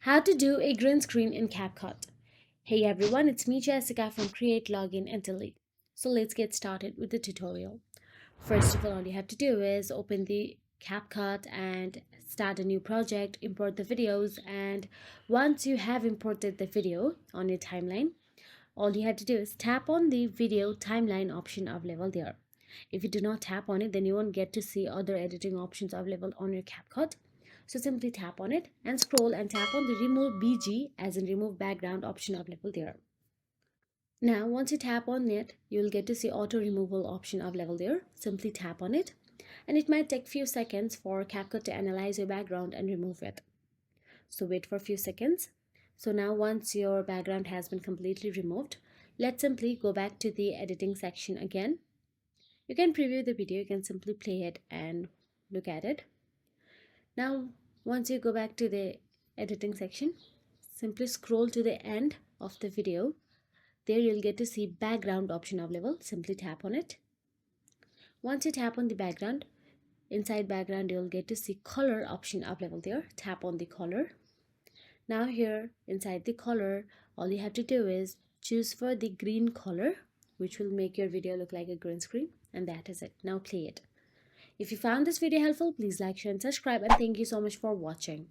How to do a green screen in CapCut. Hey everyone, it's me Jessica from Create, Login and Delete. So let's get started with the tutorial. First of all you have to do is open the CapCut and start a new project, import the videos, and once you have imported the video on your timeline, all you have to do is tap on the video timeline option available there. If you do not tap on it, then you won't get to see other editing options available on your CapCut. So simply tap on it and scroll and tap on the remove BG as in remove background option available there. Now once you tap on it, you'll get to see auto removal option available there. Simply tap on it and it might take few seconds for CapCut to analyze your background and remove it. So wait for a few seconds. So now once your background has been completely removed, let's simply go back to the editing section again. You can preview the video, you can simply play it and look at it. Now once you go back to the editing section, simply scroll to the end of the video. There you'll get to see background option available. Simply tap on it. Once you tap on the background, inside background you'll get to see color option available there. Tap on the color. Now here inside the color, all you have to do is choose for the green color, which will make your video look like a green screen, and that is it. Now play it. If you found this video helpful, please like, share and subscribe, and thank you so much for watching.